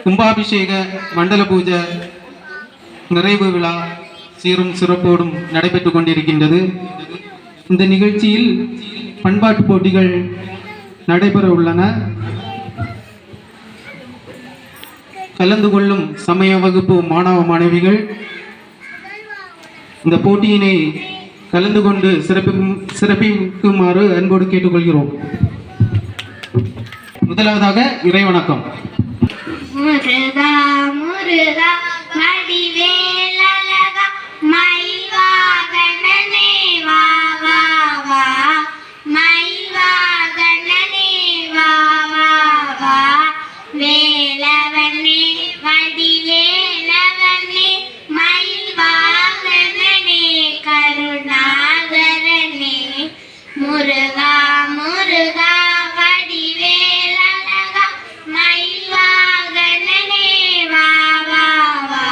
கும்பாபிஷேக மண்டல பூஜை நிறைவு விழா சீரும் சிறப்போடும் நடைபெற்றுக் கொண்டிருக்கின்றது. இந்த நிகழ்ச்சியில் பண்பாட்டு போட்டிகள் நடைபெற உள்ளன. கலந்து கொள்ளும் சமய வகுப்பு மாணவ மாணவிகள் இந்த போட்டியினை கலந்து கொண்டு சிறப்பிக்குமாறு அன்போடு கேட்டுக்கொள்கிறோம். முதலாவதாக இறைவணக்கம். முருகா முருகா வடிவேலழகா மயில்வாகனனே வா வா வா, மயில்வாகனனே வா வா வா, வேலவனே வடிவேலவனே மயில்வாகனனே கருணாகரனே, முருகா முருகா வடிவேலழகா மயில்வாகனனே வா வா வா,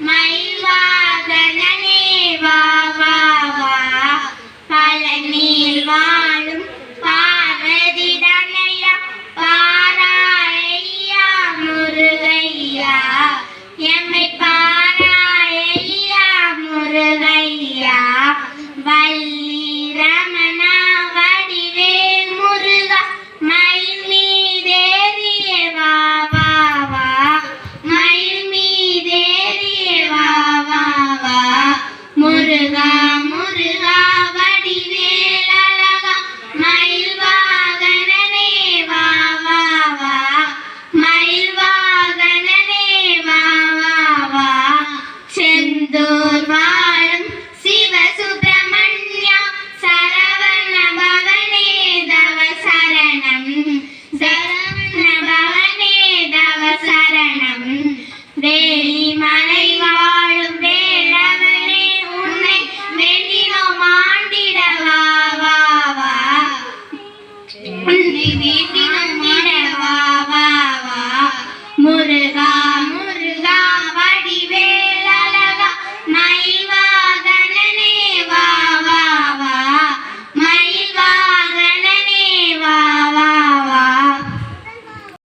மயில்வாகனனே வா வா வா, பழனியில் வாழும் பார்வதி தனையா பாராயையா முருகையா, எம்மை பாராயையா முருகையா, வள்ளி ரமணா வடிவேல் முருகா மயில் மீதேறிய வா வா வா, மயில் மீதேறிய வா வா வா, முருகா முருகா வடிவேலழகா மயில்வாகனனே வா வா வா, மயில்வாகனனே வா வா வா, செந்தூர் வாழும் சிவசுப்பிரமணியா சரவண பவனே தவ சரணம், சரவண பவனே தவ சரணம், வேலிமலை வாழும் வேலவனே உன்னை வேண்டினோம் ஆண்டிட வா வா வா, உன்னை வேண்டினோம் ஆண்டிட வா வா வா, முருகா முருகா வடிவேலழகா மயில்வாகனனே வா வா வா, மயில்வாகனனே வா வா வா.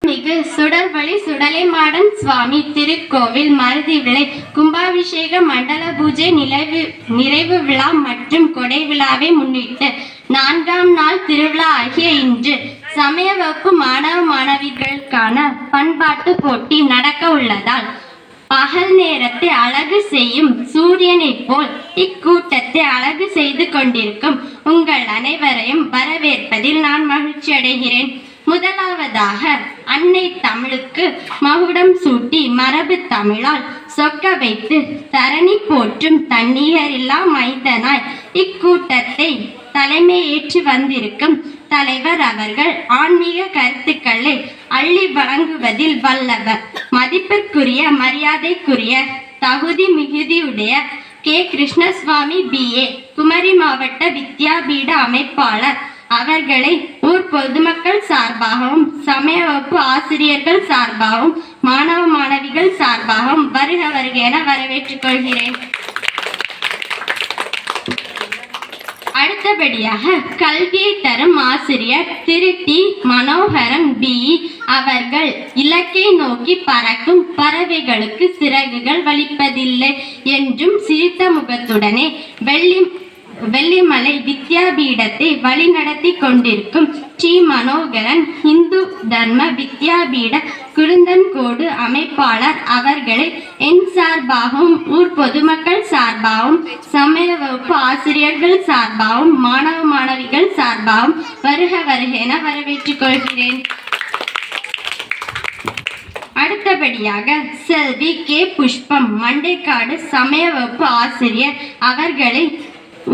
மிகு சுடர்வழி சுடலை மாடன் சுவாமி திருக்கோவில் மருதிவிளை கும்பாபிஷேக மண்டல பூஜை நிறைவு விழா மற்றும் கொடை விழாவை முன்னிட்டு 4ஆம் நாள் திருவிழா ஆகிய இன்று சமய வகுப்பு மாணவ மாணவிகளுக்கான பண்பாட்டு போட்டி நடக்க உள்ளதால் பகல் நேரத்தை அழகு செய்யும் சூரியனைப் போல் இக்கூட்டத்தை அழகு செய்து கொண்டிருக்கும் உங்கள் அனைவரையும் வரவேற்பதில் நான் மகிழ்ச்சி அடைகிறேன். முதலாவதாக அன்னை தமிழுக்கு மகுடம் சூட்டி மரபு தமிழால் சொக்க வைத்து தரணி போற்றும் தண்ணீரில்லா மைந்தனாய் இக்கூட்டத்தை தலைமையேற்று வந்திருக்கும் தலைவர் அவர்கள் ஆன்மீக கருத்துக்களை அள்ளி வழங்குவதில் வல்லவர். மதிப்பிற்குரிய மரியாதைக்குரிய தகுதி மிகுதியுடைய கே. கிருஷ்ணசுவாமி BA குமரி மாவட்ட வித்யாபீட அமைப்பாளர் அவர்களை ஊர் பொதுமக்கள் சார்பாகவும் சமய வகுப்பு ஆசிரியர்கள் சார்பாகவும் மாணவ மாணவிகள் சார்பாகவும் வருக வருக என வரவேற்றுக் கொள்கிறேன். அடுத்தபடியாக கல்வியை தரும் ஆசிரியர் திரு டி. மனோகரன் BE அவர்கள் இலக்கை நோக்கி பறக்கும் பறவைகளுக்கு சிறகுகள் வலிப்பதில்லை என்றும் சிரித்த முகத்துடனே வெள்ளிமலை வித்யாபீடத்தை வழிநடத்தி கொண்டிருக்கும் டி. மனோகரன் இந்து தர்ம வித்யாபீட குருந்தன்கோடு அமைப்பாளர் அவர்களை என் சார்பாகவும் ஊர் பொதுமக்கள் சார்பாகவும் சமய வகுப்பு ஆசிரியர்கள் சார்பாகவும் மாணவ மாணவிகள் சார்பாகவும் வருக வருக என வரவேற்றுக் கொள்கிறேன். அடுத்தபடியாக செல்வி கே. புஷ்பம் மண்டைக்காடு சமய வகுப்பு ஆசிரியர் அவர்களை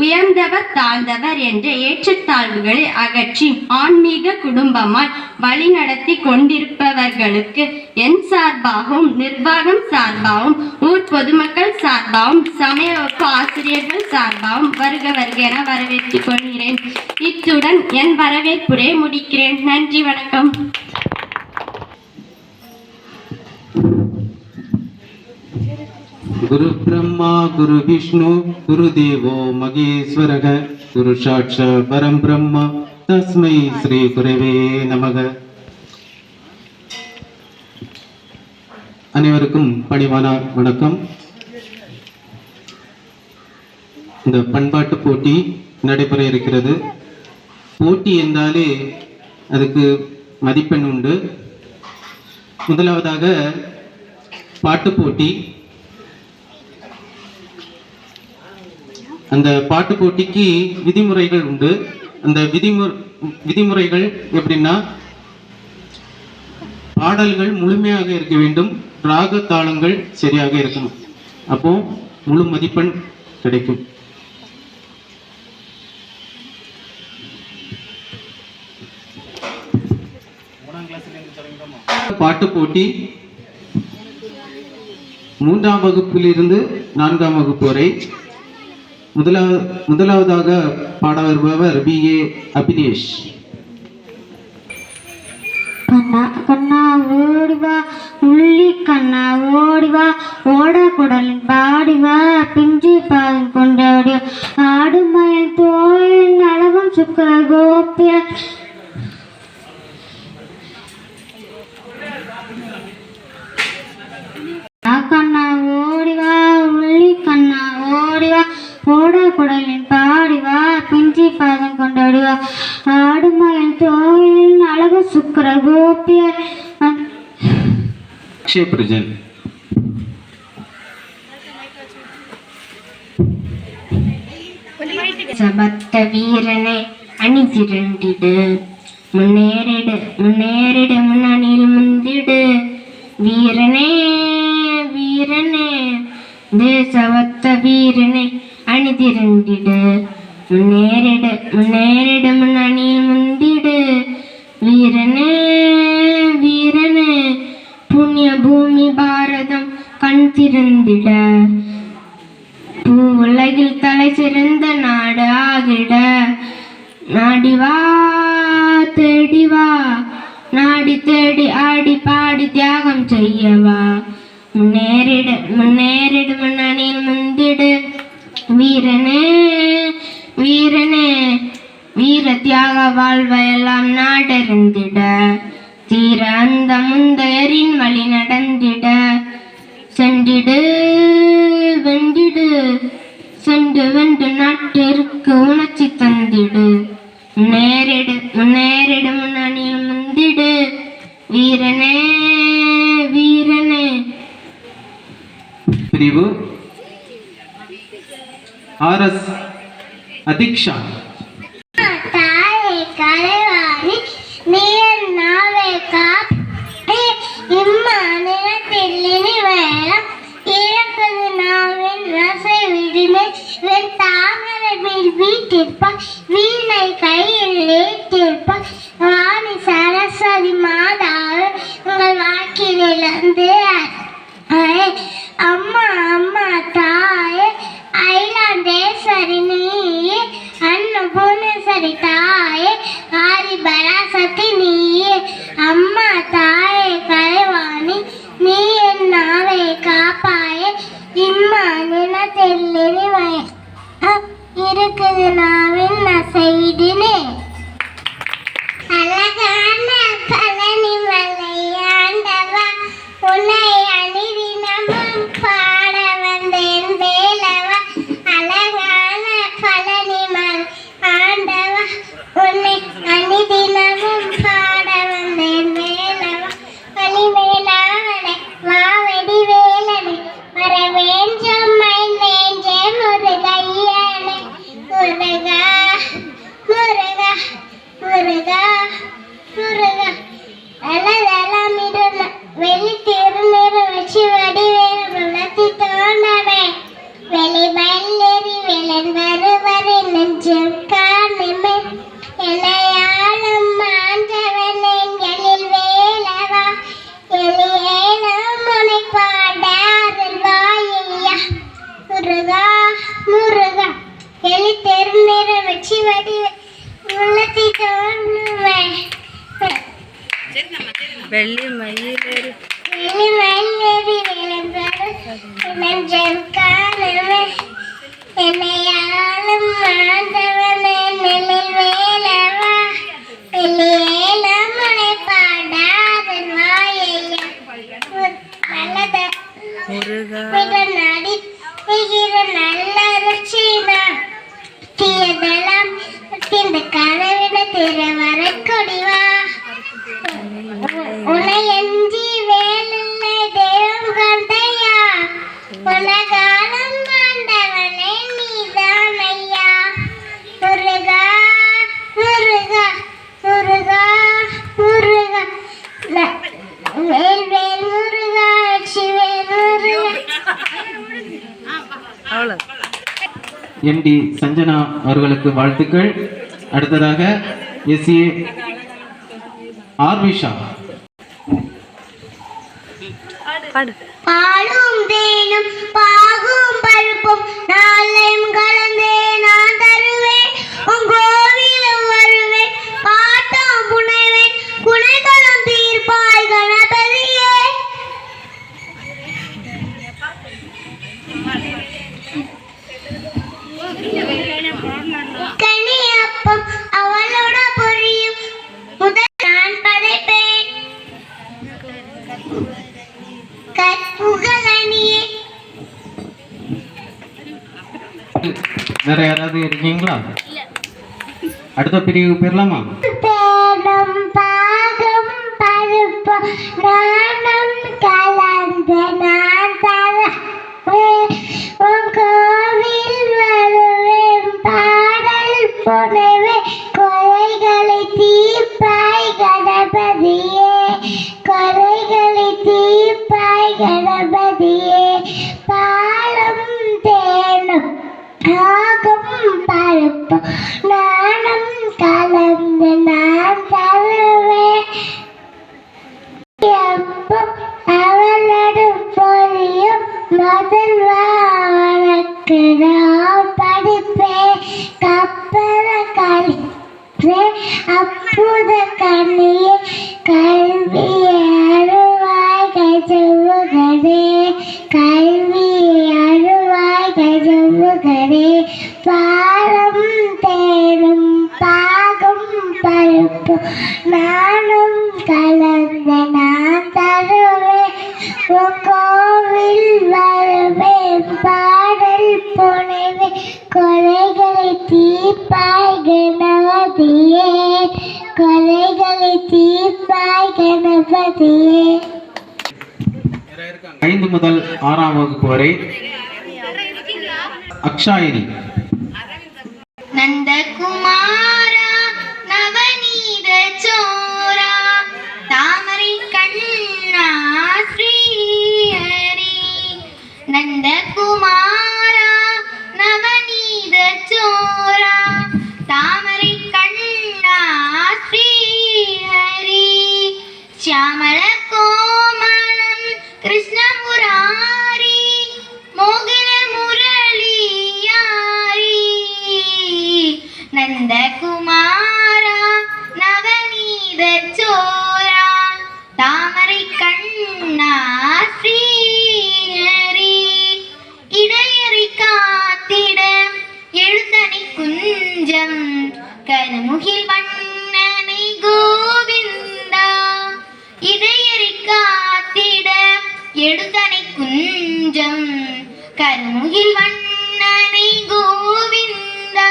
உயர்ந்தவர் தாழ்ந்தவர் என்ற ஏற்றத்தாழ்வுகளை அகற்றி ஆன்மீக குடும்பமாய் வழிநடத்தி கொண்டிருப்பவர்களுக்கு என் சார்பாகவும் நிர்வாகம் சார்பாகவும் ஊர் பொதுமக்கள் சார்பாகவும் சமய வகுப்பு ஆசிரியர்கள் சார்பாகவும் வருக வருக என வரவேற்றுக் கொள்கிறேன். இத்துடன் என் வரவேற்புரை முடிக்கிறேன். நன்றி, வணக்கம். गुरु ब्रह्मा गुरु विष्णु गुरु देवो महेश्वरः गुरु साक्षात् परं ब्रह्म तस्मै श्री गुरवे नमः. அனைவருக்கும் பணிவான வணக்கம். இந்த பண்பாட்டு போட்டி நடைபெற இருக்கிறது. போட்டி என்றாலே அதுக்கு மதிப்பெண் உண்டு. முதலாவதாக பாட்டு போட்டி. அந்த பாட்டு போட்டிக்கு விதிமுறைகள் உண்டு. அந்த விதிமுறைகள் எப்படின்னா, பாடல்கள் முழுமையாக இருக்க வேண்டும், ராக தாளங்கள் சரியாக இருக்கணும், அப்போ முழு மதிப்பெண் கிடைக்கும். பாட்டு போட்டி 3ஆம் வகுப்பிலிருந்து 4ஆம் வகுப்பு வரை. முதலாவதாக பாட வருபவர் BA அபினேஷ். கண்ணா கண்ணா ஓடிவா உள்ளி கண்ணா ஓடிவா ஓட குடலின் பாடிவா பிஞ்சி பாதம் கொண்டாடிய ஆடுமயில் தோழின் அழகும் சுக்கர கோப்பிய கண்ணா ஓடிவா உள்ளி கண்ணா ஓடிவா ஓட குடலின் பாடிவா பிஞ்சி பாதம் கொண்டாடிவா ஆடுமயில் தோழின் அழகு சுக்கர கோபியர். பிரஜன். சபத்த வீரனை அணி திரண்டிடு, முன்னேறிடு முன்னேறிடு முன்னணியில் முந்திடு, வீரனே வீரனே தேசவத்த வீரனை அணி திரண்டிடு, முன்னேறிடு முன்னேறிடு முன்னணியில் முந்திடு, வீரனே வீரனே புண்ணிய பூமி பாரதம் கண் திறந்திட, பூ உலகில் தலை சிறந்த நாடு ஆகிட, நாடிவா தேடிவா நாடி தேடி ஆடி பாடி தியாகம் செய்யவா, முன்னேறிடு முன்னேறிடு முன்னணியில் முந்திடு, வீரனே வீரனே வீர தியாக வாழ்வையெல்லாம் நாடறிந்திட, தீர அந்த முந்தையரின் வழி நடந்திட, சென்றிடு வென்றிடு சென்று வென்று நாட்டிற்கு உணர்ச்சி தந்திடு, முன்னேறிடு முன்னேறிடு முன்னணியில் முந்திடு, வீரனே வீரனே. பிரிவு RS அதிக்ஷா. தாயே கலைவாணி நீர் நாவே காப்பி இம்மா நிலத்தில்லினி வேளம் இறப்பது நாவின் ரசை விடினை வெண் தாமரை மேல் வீட்டிற்ப வீணை கையில் ஏற்றிற்ப வாணி சரஸ்வதி மாதாவே உங்கள் வாக்கிலிருந்து அம்மா அம்மா தாயே ஐலாந்தேஸ்வரி நீயே அன்னபூர்ணேஸ்வரி தாயே ஆதி பராசக்தி நீயே, அம்மா தாயே கலைவாணி நீ என் நாவை காப்பாயே, இம்மா நிலத்தெல்லினி இருக்குது நாவின் நசையிடினே. அழகான பழனி மலை ஆண்டவா உன்னை அணிதினமும் பாட வந்தேன் வேலவா, அழகான பழனி மலை ஆண்டவா உன்னை அணிதினமும் பாட வந்தேன் வேலவா, வழிவேலாவனை வாவடி வேலனை வர வேஞ்சம் மயில் வேஞ்சே முருகையனை, முருகா முருகா முருகா முருகா அழகெல்லாம் இருந்த வெளி திருநீர் வச்சு வடிவேறு உலர்த்தி தோன்றவே, வெளி பயிலேறி வெளன் வருவரை நெஞ்சம் காணுமே, எல்லையாளும் மாண்டவன் எங்களில் வேலவா, எளியேனும் முனை பாட அருள்வாயா, முருகா முருகா வெளி திருநீர் வச்சு வடிவே உலர்த்தி தோன்றுவே, வெள்ளி மயிலேறி நெஞ்சம் காணுமே, என்னையாளும் ஆண்டவனே நிழல் வேலவா, வெளியேலம் முனை பாடாதன் வாயையா, நல்ல நல்ல தீயதெல்லாம் இந்த கனவிட திற வரக்கொடிவா உன்னை எஞ்சி வேலில்லை தெய்வம் கந்தையா உலகாலம் ஆண்டவனே நீதான் ஐயா முருகா முருகா முருகா முருகா வேல் வேல் முருகா சிவேல் முருகா. அவ்வளோ எம்டி சஞ்சனா அவர்களுக்கு வாழ்த்துக்கள். அடுத்ததாக எஸ்ஏ ஆர்விஷா. பாலும் தேனும் பாகும் பருப்பும் நாளையும் கலந்தே நான் தருவேன் உன் கோவிலும் வருவேன் பாட்டம் புனைவேன் குணைகளும் தீர்ப்பாய் கணபதியே. கனியப்பம் அவளோட பொரியும் முதல் நான் படைப்பேன் கற்புகலணியே. வேற யாராவது இருக்கீங்களா? அடுத்த பிரிவு பெறலாமா? தேனும் பாகும் பருப்பும் நானும் கலந்து நான் தருவேன் உன் கோவில் வருவேன் பாடல் புனைவேன் கொலைகளை தீர்ப்பாய் கணபதியே கொலைகளை தீர்ப்பாய் கணபதியே. பாலும் தேனும் பாகும் பருப்பும் நானும் கலந்து நான் தருவேன் எப்பம் அவளோடு பொரியும் முதல் வாழக்கு நான் படிப்பேன் கப்பல கழிப்பே அற்புத கண்ணியே கல்வியை அருவாய் கஜமுகனே கல்வியை அருவாய் கஜமுகனே. பாலும் தேனும் பாகும் பருப்பும் நானும் கலந்து நான் தருவேன் உன் கோவில் வருவேன் பாடல் புனைவேன் கொலைகளை தீர்ப்பாய் கணபதியே கொலைகளை தீர்ப்பாய் கணபதியே. 5 முதல் 6ஆம் வகுப்பு வரை அக்ஷாயினி. நந்தகுமாரா நவநீத சோரா தாமரை கண்ணா ஸ்ரீஹரி. நந்தகுமாரா நவநீத சோரா தாமரை கண்ணா ஸ்ரீஹரி. श्यामल कोमलं कृष्ण मुरारी मोगन मुरलियारी. नंद कुमारा नवनीत चोरा तामரை கண்ணா ஸ்ரீஹரி. இடையறை காத்திட எழுத்தணி குஞ்சம் கருமுகில் வண்ணனை கோவிந்தா. இடையறை காத்திட எழுத்தணை குஞ்சம் கருமுகில் வண்ணனை கோவிந்தா.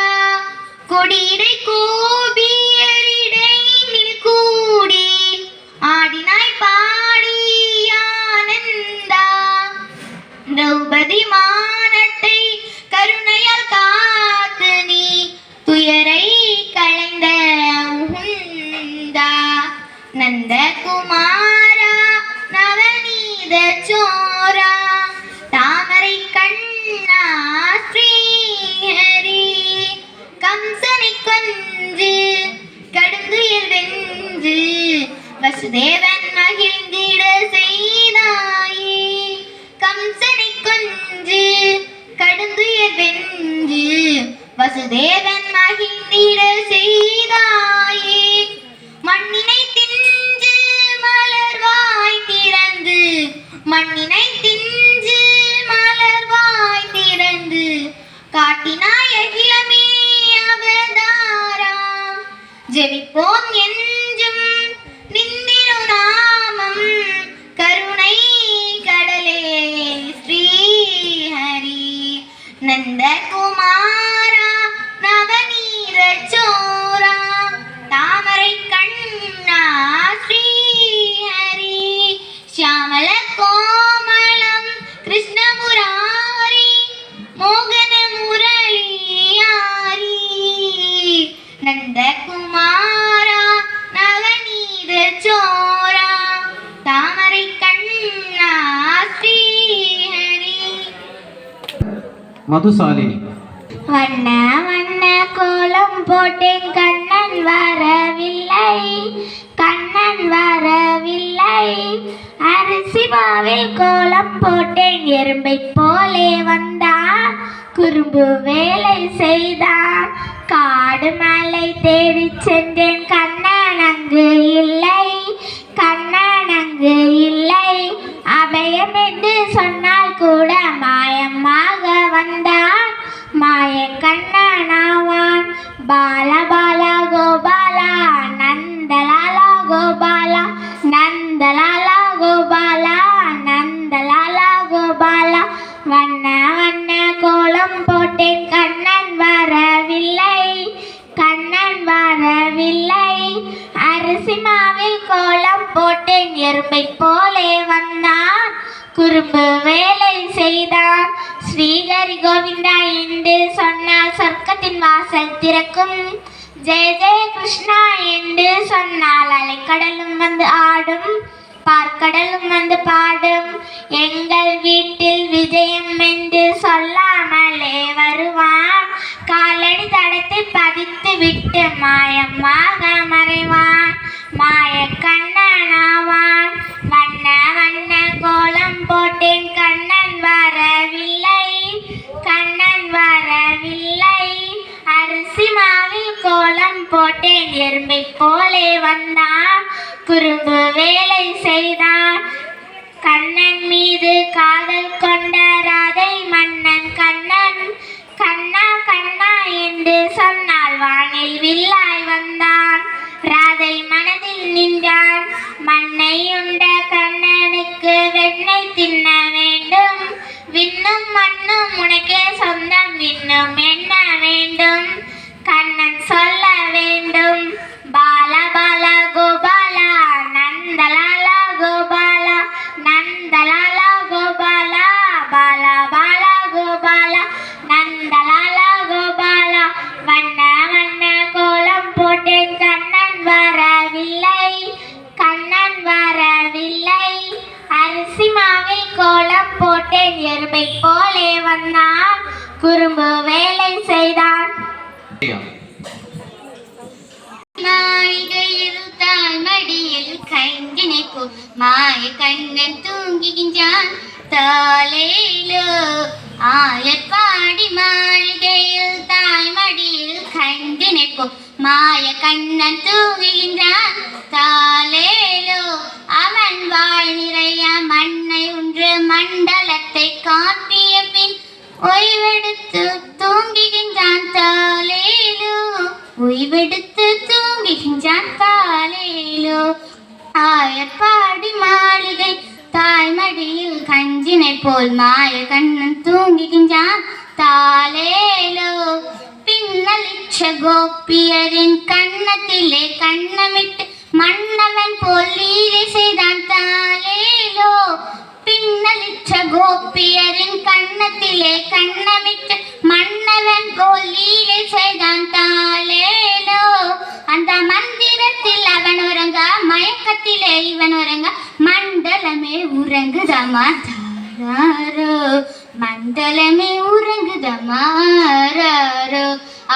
கொடியிடை கோபியரிடையில் கூடி ஆடினாய் பாடி ஆனந்தா. திரௌபதி மானத்தை கருணையால் காத்து நீ துயரை களைந்த முகுந்தா. நந்தகுமாரா நவநீத சோரா தாமரை கண்ணா ஸ்ரீஹரி. கம்சனை கொன்று கடுந்துயில் வென்று வசுதேவன் மகிழ்ந்திட செய்தாயே. கம்சனை கொன்று கடுந்துயில் வென்று வசுதேவன் மகிழ்ந்திட செய்தாயே. மண்ணினை தின்று மலர்வாய் திறந்து மண்ணினை தின்று மலர்வாய் திறந்து காட்டினாய் அகிலமே அவதாரம். ஜெபிப்போம் என்றும் நின்றிரு நாமம் கருணை கடலே ஸ்ரீ மதுசாலினி. வண்ண வண்ண கோலம் போட்டேன் கண்ணன் வரவில்லை, கண்ணன் வரவில்லை. அரிசி மாவில் கோலம் போட்டேன் எறும்பை போலே வந்தான், குறும்பு வேலை செய்தான். காடு மலை தேடி சென்றேன் கண்ணன் அங்கு இல்லை, கண்ணன் அங்கு இல்லை. அபயம் என்று சொன்னால் கூட மாயமாக வந்தான், மாய கண்ணனாவான். பால பால கோபாலா நந்தலாலா கோபாலா, நந்தலாலா கோபாலா, நந்தலாலா கோபாலா. வண்ண வண்ண கோலம் போட்டேன் கண்ணன் வரவில்லை, கண்ணன் வரவில்லை. அரிசி மாவில் கோலம் போட்டேன் எறும்பை போலே வந்தான், குறும்பு வேலை செய்தான். ஸ்ரீஹரி கோவிந்தா என்று சொன்னால் சொர்க்கத்தின் வாசல் திறக்கும், ஜெய ஜெய கிருஷ்ணா என்று சொன்னால் அலைக்கடலும் வந்து ஆடும், பார்க்கடலும் வந்து பாடும். எங்கள் வீட்டில் விஜயம் என்று சொல்லாமலே வருவான், காலடி தடத்தை பதித்து விட்டு மாயமாக மறைவான், மாய கண்ணனாவான். வண்ண வண்ண கோலம் போட்டேன் கண்ணன் வரவில்லை, கண்ணன் வரவில்லை. அரிசி மாவில் கோலம் போட்டேன் எறும்பை போலே வந்தான், குறும்பு வேலை செய்தான். கண்ணன் மீது காதல் கொண்ட ராதை மன்னன் கண்ணன், கண்ணா கண்ணா என்று சொன்னால் வானில் வில்லாய் வந்தான், ராதை மனதில் நின்றான். மண்ணை உண்ட கண்ணனுக்கு வெண்ணெய் தின்ன வேண்டும், விண்ணும் மண்ணும் உனக்கே சொந்தம், இன்னும் என்ன வேண்டும் கண்ணன் சொல்ல வேண்டும். பால பால கோபாலா நந்தலாலா கோபாலா, நந்தலாலா கோபாலா, பால பால கோபாலா, நந்தலாலா கோபாலா. வண்ண வண்ண கோலம் போட்டேன் கண்ணன் வரவில்லை, கண்ணன் வரவில்லை. அரிசி மாவில் கோலம் போட்டேன் எறும்பை போலே வந்தான், குறும்பு வேலை செய்தான். மாளிகையில் தாய் மடியில் கைங்கினை போ மாய கண்ணன் தூங்குகின்றான், தாலேலோ. ஆயப்பாடி மாளிகையில் தாய் மடியில் கைங்கினை போ மாய கண்ணன் தூங்குகின்றான், தாலேலோ. அவன் வாய் நிறைய மண்ணை உன்று மண்டலத்தை காட்டிய பின் ஓய்வெடுத்து தூங்குகின்றான், தாலேலோ. ஓய்வெடுத்து தூங்குகின்றான், தாலேலோ. ஆயப்பாடி மாளிகை தாய்மடியில் கஞ்சினை போல் மாய கண்ணன் தூங்குகின்றான், தாலேலோ. பின்னலிச்ச கோபியரின் கண்ணத்திலே கண்ணமிட்டு மன்னவன் போல் லீலை செய்தான், தாலேலோ. பின்னலிச்ச கோபியரின் கண்ணத்திலே கண்ணமிட்டு மன்னவன் போல் லீலை செய்தான், தாலேலோ. அந்த மந்திரத்தில் அவன் உறங்க, மயக்கத்திலே இவன் உறங்க, மண்டலமே உறங்குதமா தாராரோ, மண்டலமே உறங்குதமாரோ.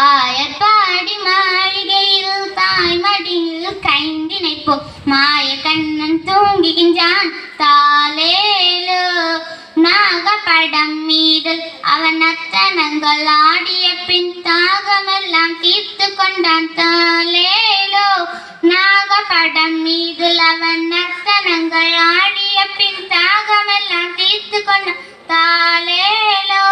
ஆயப்பாடி மாளிகையில் தாய் மடியில் கைந்தினை போ மாய கண்ணன் தூங்குகின்றான், தாலேலோ. நாகப்படம் மீது அவன் அத்தனங்கள் ஆடிய பின் தாகமெல்லாம் தீர்த்து கொண்டான், தாலேலோ. நாகப்படம் மீது அவன் அத்தனங்கள் ஆடிய பின் தாகமெல்லாம் தீர்த்து கொண்டான், தாலேலோ.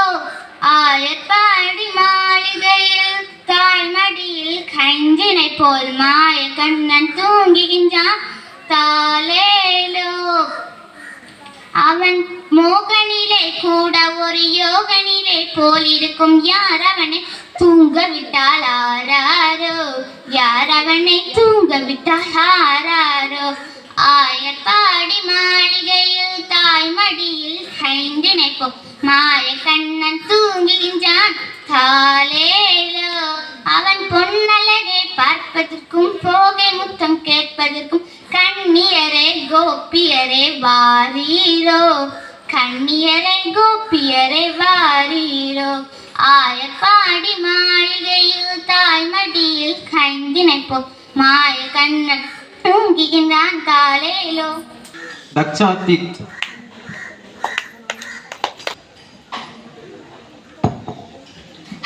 ஆயப்பாடி மாளிகையில் தாய் மடியில் கைஞ்சினை போல் மாய கண்ணன் தூங்குகின்றான், தாலேலோ. அவன் மோகனிலே கூட ஒரு யோகனிலே போல் இருக்கும், யார் அவனை தூங்க விட்டால் ஆராரோ, யார் அவனை தூங்க விட்டால் ஆராரோ. ஆயப்பாடி மாளிகையில் தாய் மடியில் கைந்தினை போ மாய கண்ணன் தூங்குகின்றான், தாலேலோ. அவன் பொன்னழகை பார்ப்பதற்கும் போகை முத்தம் கேட்பதற்கும் கண்ணியரே கோபியரே வாரீரோ, கண்ணியரே கோபியரே வாரீரோ. ஆயப்பாடி மாளிகையில் தாய் மடியில் கைந்தினைப்போ மாய கண்ணன் தூங்குகின்றான் தாலேலோ. தக்ஷாதித்.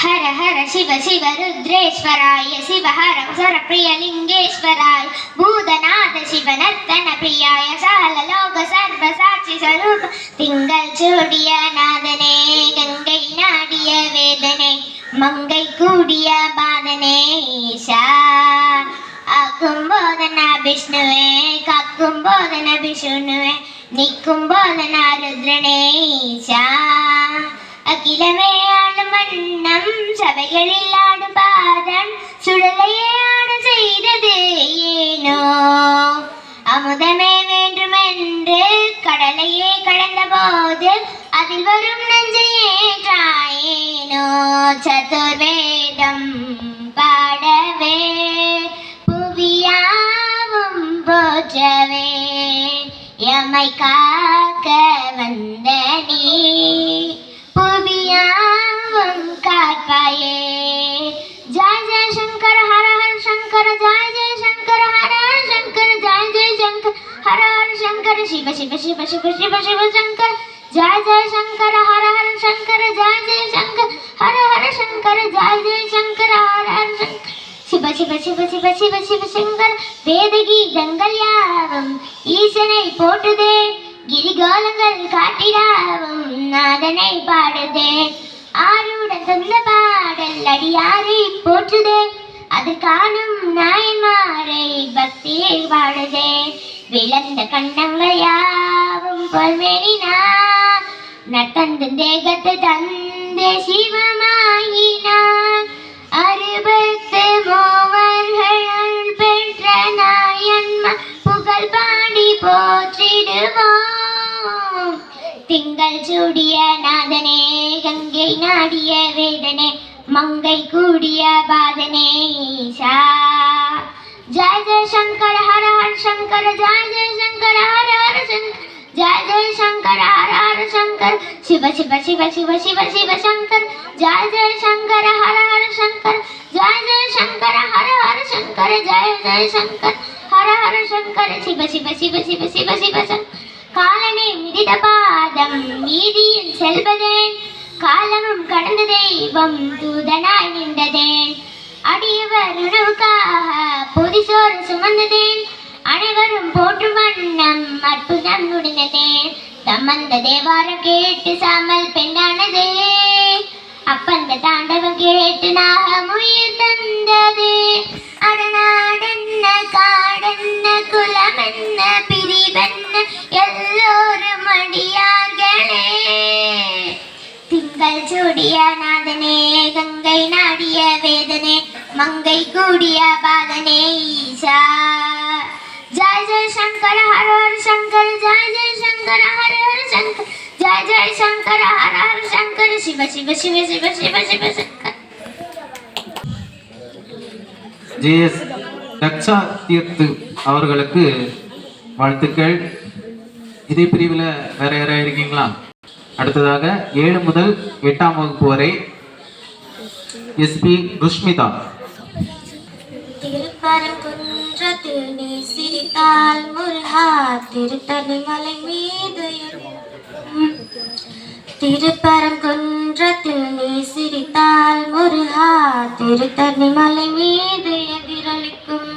ஹர ஹர சிவ சிவ ருத்ரேஸ்வராய சிவஹர சர பிரிய லிங்கேஸ்வராய பூதநாத சிவநர்த்தன பிரியாய சாலலோக சர்வ சாட்சி ஸ்வரூப திங்கள் சூடிய நாதனே கங்கை நாடிய வேதனே மங்கை கூடிய பாதனே ஈஷா. ஆக்கும் போதனா விஷ்ணுவே காக்கும் போதனா விஷ்ணுவே நிற்கும் போதனா ருத்ரனே ஈஷா. அகிலமே ஆடும் வண்ணம் சபைகளில் ஆடும் பாதம் சுடலையே ஆட செய்தது ஏனோ. அமுதமே வேண்டுமென்று கடலையே கடந்த போது அதில் வரும் நஞ்சையேற்றாயேனோ. சதுர்வேதம் பாடவே புவியாவும் போற்றவே எமை காக்க வந்த நீ புவியாவும் காப்பாயே. ஜாய் ஜெய் சங்கர் ஹர ஹர சங்கர் ஜாய் ஜெய் சங்கர் ஹர ஹர சங்கர் ஜாய் ஜெய் சங்கர் ஹர ஹர சங்கர் சிவ சிவ சிவ சிவ சிவ சிவ சங்கர் ஜாய் ஜெய் சங்கர் ஹர ஹர சங்கர் ஜாய் ஜெய் சங்கர் ஹர ஹர சங்கர் ஜாய் ஜெய் சங்கர் ஹர ஹர சங்கர் சிவ சிவ சிவ சிவ சிவ சிவ சங்கர். வேத கீதங்கள் யாவும் ஈசனை போற்றுதே கிரிகாலங்கள் காட்டிடாவும் நாதனை பாடுதே. ஆருடன் தந்த பாடல் அடியாரை போற்றுதே அது காணும் நாயன்மாரை பக்தியை பாடுதே. விளந்த கண்ணங்கள் யாவும் பொல்மேனினார் நத்தந்து தேகத்து தந்தே சிவமாயினார். அறுபத்து மூவர்கள் அருள் பெற்ற நாயன்மா புகழ் பாடி போற்றிடுவோம். திங்கள் சூடிய நாதனே கங்கை நாடிய வேதனே மங்கை கூடிய பாதனே ஈஷா. ஜாய் ஜெய் சங்கர் ஹர ஹர சங்கர் ஜாய் ஜெய் சங்கர் ஹர ஹர சங்கர் ஜாய் ஜெய் சங்கர் ஹர ஹர சங்கர் சிவ சிவ சிவ சிவ சிவ சிவ சங்கர் ஜாய் ஜெய் சங்கர் ஹர ஹர சங்கர் ஜாய் ஜெய் சங்கர் ஹர ஹர சங்கர் ஜாய் ஜெய் சங்கர் ஹர ஹர சங்கர் சிவ சிவ சிவ சிவ சிவ சிவ சங்கர். காலனை மிதித பாதம் வீதியில் செல்வதேன் காலமும் கடந்த தெய்வம் தூதனாய் நின்றதேன். அடியவர் உணவுக்காக பொதிசோறு சுமந்ததேன் அனைவரும் போற்றும் வண்ணம் அற்புதம் முடிந்ததேன். தம்மந்த தேவாரம் கேட்டு சாமல் பெண்ணானதே அப்பந்த தாண்டவம் கேட்டு நாகம் உயிர் தந்ததே. அடநாடென்ன காடென்ன குலமென்ன பிரிவென்ன எல்லோரும் அடியார்களே. திங்கள் சூடிய நாதனே கங்கை நாடிய வேதனே மங்கை கூடிய பாதனே ஈஷா. ஜாய் ஜெய் சங்கர் ஹர ஹர சங்கர் ஜாய் ஜெய் சங்கர் ஹர ஹர சங்கர் ஜாய் ஜெய் சங்கர் ஹர ஹர சங்கர் சிவ சிவ சிவ சிவ சிவ சிவ சங்கர். ஜேஎஸ் தக்ஷா தீர்த்து அவர்களுக்கு வாழ்த்துக்கள். இதே பிரிவில் வேற யாராவது இருக்கீங்களா? அடுத்ததாக 7 முதல் 8ஆம் வகுப்பு வரை எஸ்பி ருஷ்மிதா. திருப்பரங்குன்றத்தில் நீ சிரித்தால் முருகா திருத்தணிமலை மீது திருப்பரங்குன்றத்தில் நீ சிரித்தால் முருகா திருத்தணிமலை மீது எதிரொலிக்கும்.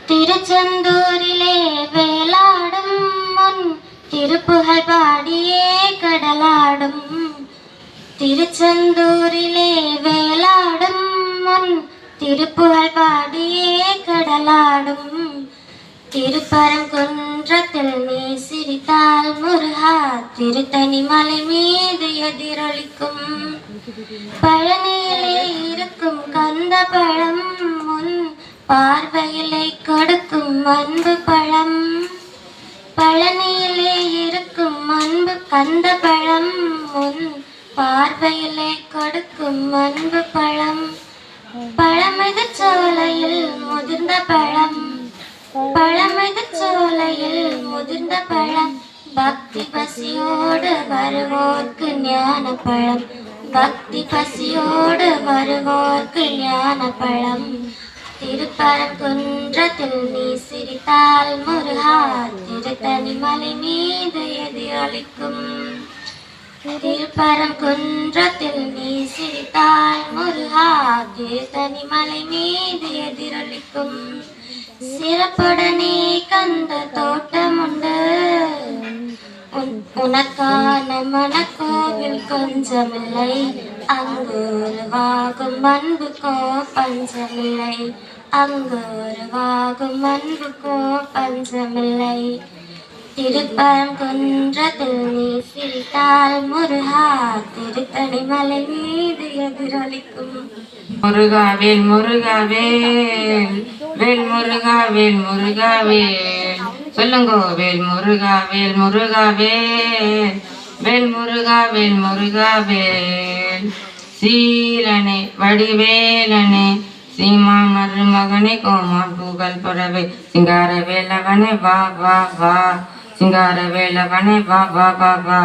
திருச்செந்தூரிலே வேலாடும் முன் திருப்புகழ் பாடியே கடலாடும். திருச்செந்தூரிலே வேலாடும் முன் திருப்புகழ் பாடியே கடலாடும். திருப்பரங்குன்றத்தில் நீ சிரித்தால் முருகா திருத்தணிமலை மீது எதிரொலிக்கும். பழனியிலே இருக்கும் கந்த பழம் முன் பார்வையிலே கொடுக்கும் அன்பு பழம். பழனியிலே இருக்கும் அன்பு கந்த பழம் முன் பார்வையிலே கொடுக்கும் அன்பு பழம். பழமிது சோலையில் முதிர்ந்த பழம் பழமிது சோலையில் முதிர்ந்த பழம். பக்தி பசியோடு வருவோர்க்கு ஞான பழம் பக்தி பசியோடு வருவோர்க்கு ஞான பழம். திருப்பரங்குன்றத்தில் நீ சிரித்தால் முருகா திருத்தணி மலை மீது எதிரொலிக்கும். திருப்பரங்குன்றத்தில் நீ சிரித்தால் முருகா திருத்தணி மலை மீது எதிரொலிக்கும். சிறப்புடனே கந்த தோட்டம் உண்டு, உனக்கான மனக்கோவில் கொஞ்சமில்லை, அங்கு உருவாகும் அன்புக்கோ பஞ்சமில்லை, அங்கு உருவாகும் அன்புக்கோ பஞ்சமில்லை. திருப்பரங்குன்றத்தில் நீ சிரித்தால் முருகா திருத்தணி மலை மீது எதிரொலிக்கும். முருகாவேல் முருகாவேல் வேல் முருகாவேல் முருகாவேல் சொல்லுங்கோ வேல் முருகாவேல் முருகாவேல் வேல் முருகாவேல் முருகாவேல். சீலனே வடிவேலனே சீமான் மருமகனே கோமான் புகழ் பறவை சிங்கார வேலவனே வா வா வா, சிங்கார வேலவனே வா வா வா வா.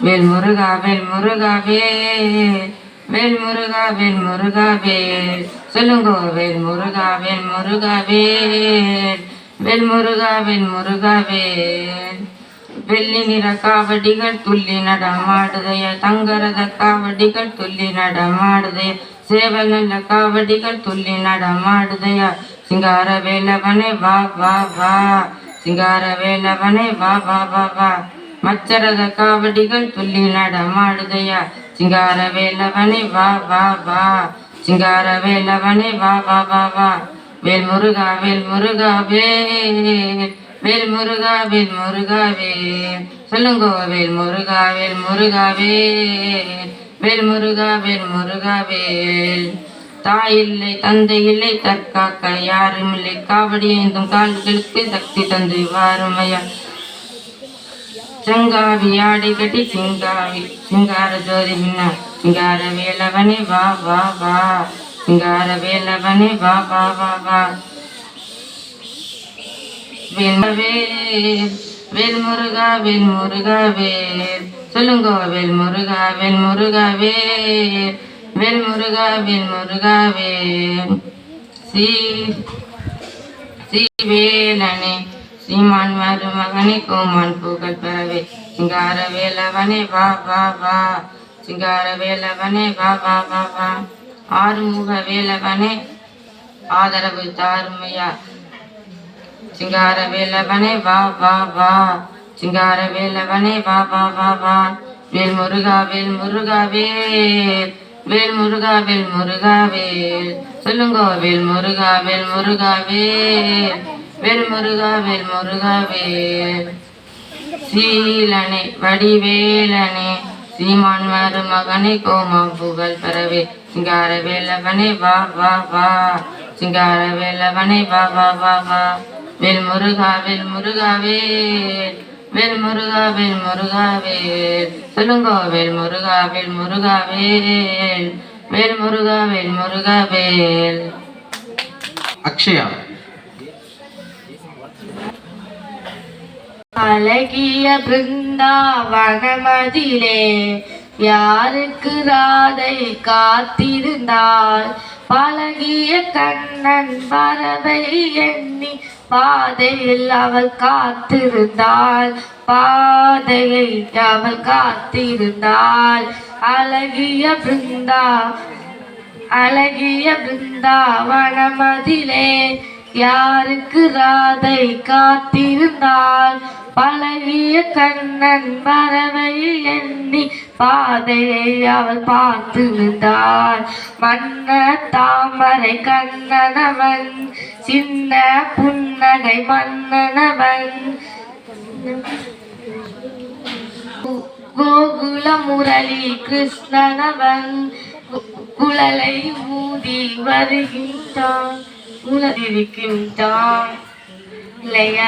வேல் முருகாவேல் முருகாவேல் வேல் முருகாவேல் முருகாவேல் சொல்லுங்கோ வேல் முருகாவேல் முருகாவேல் வேல் முருகாவேல் முருகாவேல். வெள்ளி நிற காவடிகள் துள்ளி நடமாடுதைய, தங்கரத காவடிகள் துள்ளி நடமாடுதைய, சேவல் நல்ல காவடிகள் துள்ளி நடமாடுதைய, சிங்கார வேலவனே வா வா வா, சிங்கார வேலவனே வா வா வா வா. மச்சரத காவடிகள் துள்ளி நடமாடுதையா, சிங்கார வேலவனே வா வா வா, சிங்கார வேலவனே வா வா வா வா. வேல் முருகா வேல் முருகா வேல் வேல் முருகா வேல் முருகா வேல் சொல்லுங்கோ வேல் முருகா வேல் முருகா வேல் வேல் முருகா வேல் முருகா வேல். தாய் இல்லை தந்தை இல்லை தற்காக்க யாரும் இல்லை, காவடி ஏந்தும் கால்களுக்கு சக்தி தந்து வாருமையா. செங்காவி ஆடை கட்டி சிங்காவி சிங்கார ஜோதி பின்ன, சிங்கார வேலவனே வா வா வா, சிங்கார வேலவனே வா வா வா வா. வேல் வேல் முருகா வேல் முருகா வேல் சொல்லுங்கோ வேல் முருகா வேல் முருகா வேல் வேல் முருகா வேல் முருகா வேல். வேலனே சீமான் மருமகனே கோமான் புகழ் பறவை சிங்கார வேலவனே வா வா வா, சிங்கார வேலவனே வா வா வா வா. ஆறுமுக வேலவனே ஆதரவு தாருமையா, சிங்கார வேலவனே வா வா வா, சிங்கார வேலவனே வா வா வா வா. வேல் முருகா வேல் முருகா வேல் வேல் முருகா வேல் முருகா வேல் சொல்லுங்கோ வேல் முருகா வேல் முருகா வேல் வேல் முருகா வேல் முருகா வேல். சீலனே வடிவேலனே சீமான் மருமகனே கோமான் புகழ் பறவை சிங்கார வேலவனே வா வா வா, சிங்கார வேலவனே வா வா வா வா. வேல் முருகா வேல் முருகா வேல் வேல் முருகா வேல் முருகா வேல் சொல்லுங்கோ வேல் முருகா வேல் முருகா வேல் வேல் முருகா வேல் முருகா வேல். அக்ஷயா. அழகிய பிருந்தாவனமதிலே யாருக்கு ராதை காத்திருந்தாள், பழகிய கண்ணன் வரவை எண்ணி பாதையில் அவள் காத்திருந்தாள், பாதையை அவள் காத்திருந்தாள். அழகிய பிருந்தாவனமதிலே யாருக்கு ராதை காத்திருந்தாள், பழகிய கண்ணன் வரவை எண்ணி பாதையை அவள் பார்த்திருந்தாள். மன்ன தாமரை கண்ணனவன் சின்ன புன்னகை மன்னனவன், கோகுல முரளி கிருஷ்ணனவன் குழலை ஊதி வருகின்றான், உலகிருக்கின்றான்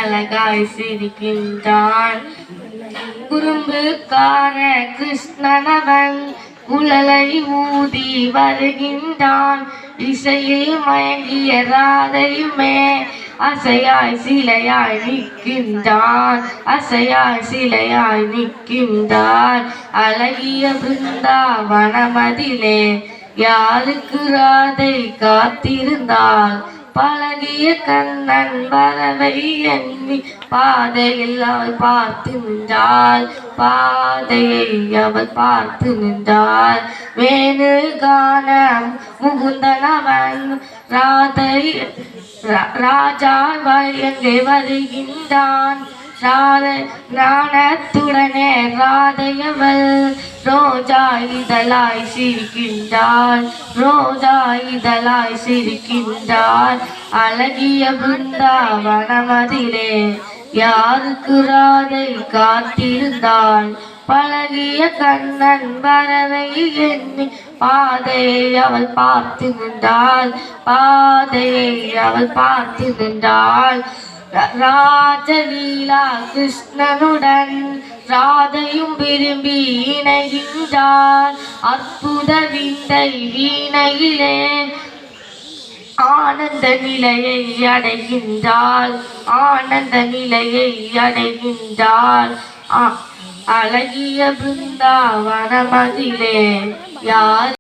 அழகாய் சிரிக்கின்றான். குறும்புக்கார கிருஷ்ணனவன் குழலை ஊதி வருகின்றான், இசையில் மயங்கிய ராதையுமே அசையாய் சிலையாய் நிற்கின்றான் அசையாய் சிலையாய் நிற்கின்றான் அழகிய பிருந்தாவனமதிலே யாருக்கு ராதை காத்திருந்தாள் பழகிய கண்ணன் வரவை எண்ணி பாதையில் அவள் பார்த்து நின்றாள் பாதையை அவள் பார்த்து நின்றாள் வேணு காண முகுந்தனவன் ராதை ராஜா எங்கே வருகின்றான் ஞானத்துடனே ராதையவள் ரோஜா இதழாய் சிரிக்கின்றாள் ரோஜா இதழாய் சிரிக்கின்றாள் அழகிய பிருந்தாவனமதிலே யாருக்கு ராதை காத்திருந்தாள் பழகிய கண்ணன் வரவை எண்ணி பாதையை அவள் பார்த்து நின்றாள் பாதையை அவள் பார்த்து நின்றாள் ராஜலீலா கிருஷ்ணனுடன் ராதையும் விரும்பி இணைகின்றார் அற்புத விந்தை வீணையிலே ஆனந்த நிலையை அடைகின்றாள் ஆனந்த நிலையை அடைகின்றாள் அழகிய பிருந்தாவனமதிலே யார்